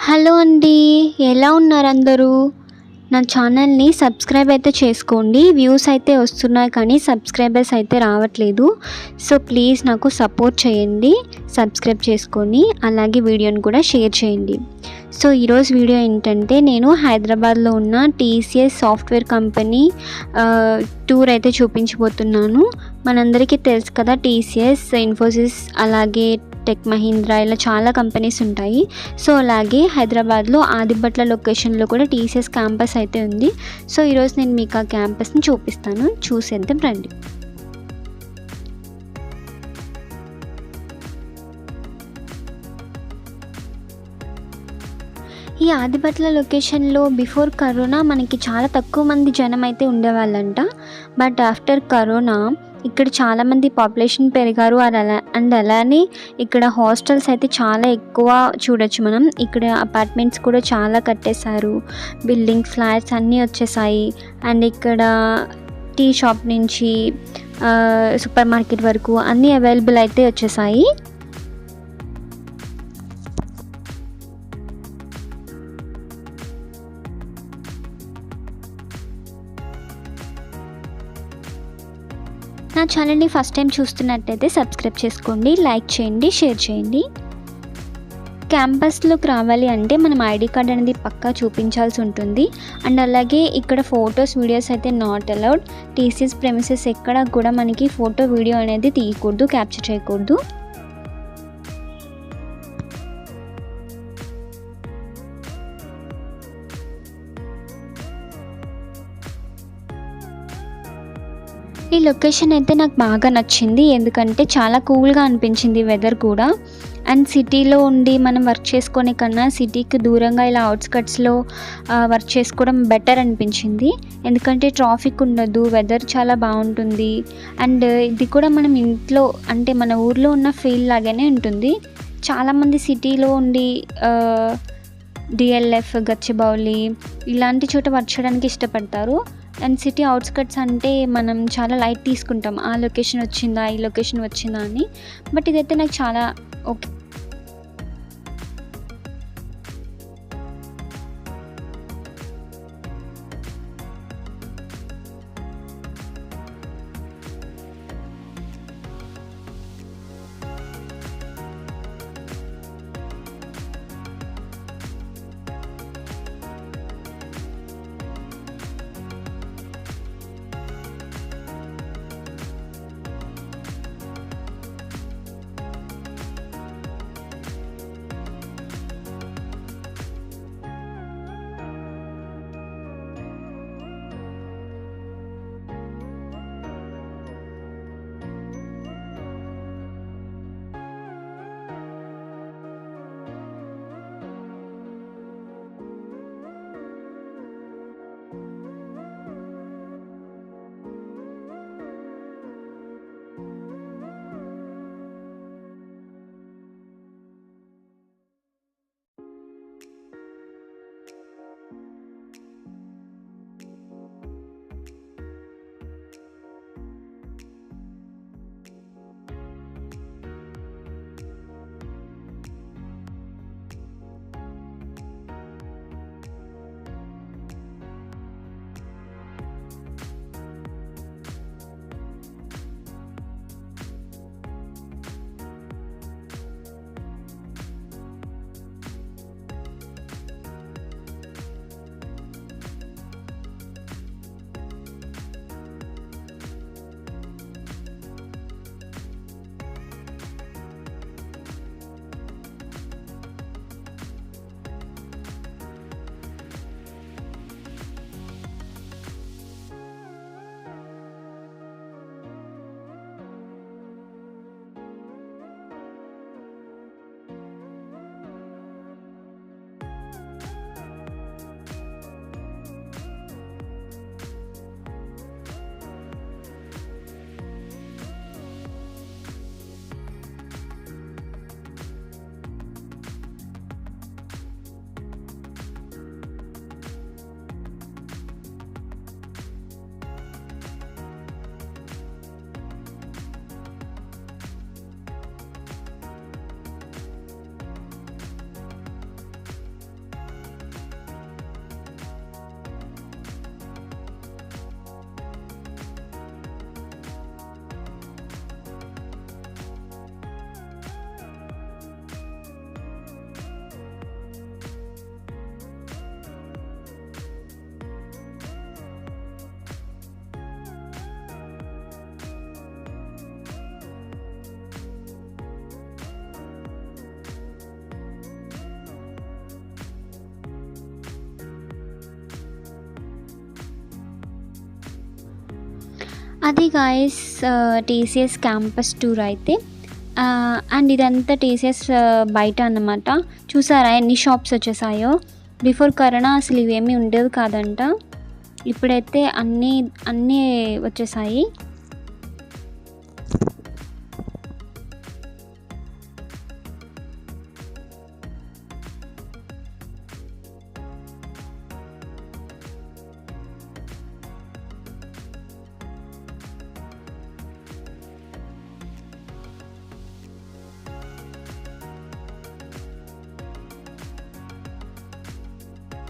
Hello అండి. ఎలా ఉన్నారు అందరూ? నా ఛానల్‌ని సబ్స్క్రైబ్ అయితే చేసుకోండి. వ్యూస్ అయితే వస్తున్నాయి కానీ సబ్స్క్రైబర్స్ అయితే రావట్లేదు. సో ప్లీజ్ నాకు సపోర్ట్ చేయండి. సబ్స్క్రైబ్ చేసుకొని అలాగే వీడియోని కూడా షేర్ చేయండి. సో ఈరోజు వీడియో ఏంటంటే నేను హైదరాబాద్లో ఉన్న టీసీఎస్ సాఫ్ట్వేర్ కంపెనీ టూర్ అయితే చూపించబోతున్నాను. మనందరికీ తెలుసు కదా, టీసీఎస్, ఇన్ఫోసిస్, అలాగే టెక్ మహీంద్రా, ఇలా చాలా కంపెనీస్ ఉంటాయి. సో అలాగే హైదరాబాద్లో ఆదిబట్ల లొకేషన్లో కూడా టీసీఎస్ క్యాంపస్ అయితే ఉంది. సో ఈరోజు నేను మీకు ఆ క్యాంపస్ని చూపిస్తాను, చూసేద్దాం రండి. ఈ ఆదిబట్ల లొకేషన్లో బిఫోర్ కరోనా మనకి చాలా తక్కువ మంది జనం అయితే ఉండేవాళ్ళంట. బట్ ఆఫ్టర్ కరోనా ఇక్కడ చాలామంది పాపులేషన్ పెరిగారు. అలానే ఇక్కడ హాస్టల్స్ అయితే చాలా ఎక్కువ చూడొచ్చు మనం. ఇక్కడ అపార్ట్మెంట్స్ కూడా చాలా కట్టేశారు, బిల్డింగ్ ఫ్లాట్స్ అన్నీ వచ్చేసాయి. అండ్ ఇక్కడ టీ షాప్ నుంచి సూపర్ మార్కెట్ వరకు అన్నీ అవైలబుల్ అయితే వచ్చేసాయి. నా ఛానల్ని ఫస్ట్ టైం చూస్తున్నట్టయితే సబ్స్క్రైబ్ చేసుకోండి, లైక్ చేయండి, షేర్ చేయండి. క్యాంపస్లోకి రావాలి అంటే మనం ఐడి కార్డ్ అనేది పక్కా చూపించాల్సి ఉంటుంది. అండ్ అలాగే ఇక్కడ ఫొటోస్, వీడియోస్ అయితే నాట్ అలౌడ్. టీసీఎస్ ప్రెమిసెస్ ఎక్కడ కూడా మనకి ఫోటో, వీడియో అనేది తీయకూడదు, క్యాప్చర్ చేయకూడదు. ఈ లొకేషన్ అయితే నాకు బాగా నచ్చింది, ఎందుకంటే చాలా కూల్గా అనిపించింది వెదర్ కూడా. అండ్ సిటీలో ఉండి మనం వర్క్ చేసుకునే కన్నా సిటీకి దూరంగా ఇలా అవుట్స్కట్స్లో వర్క్ చేసుకోవడం బెటర్ అనిపించింది. ఎందుకంటే ట్రాఫిక్ ఉండదు, వెదర్ చాలా బాగుంటుంది. అండ్ ఇది కూడా మనం ఇంట్లో అంటే మన ఊర్లో ఉన్న ఫీల్ లాగానే ఉంటుంది. చాలామంది సిటీలో ఉండి డిఎల్ఎఫ్, గచ్చిబౌలి ఇలాంటి చోట వర్క్ చేయడానికి ఇష్టపడతారు. అండ్ సిటీ అవుట్స్కట్స్ అంటే మనం చాలా లైట్ తీసుకుంటాం, ఆ లొకేషన్ వచ్చిందా, ఈ లొకేషన్ వచ్చిందా అని. బట్ ఇదైతే నాకు చాలా ఓకే. అది గాయస్ టీసీఎస్ క్యాంపస్ టూర్ అయితే. అండ్ ఇదంతా టీసీఎస్ బయట అన్నమాట. చూసారా ఎన్ని షాప్స్ వచ్చేసాయో. బిఫోర్ కరోనా అసలు ఇవేమీ ఉండేవి కాదంట. ఇప్పుడైతే అన్నీ వచ్చేసాయి.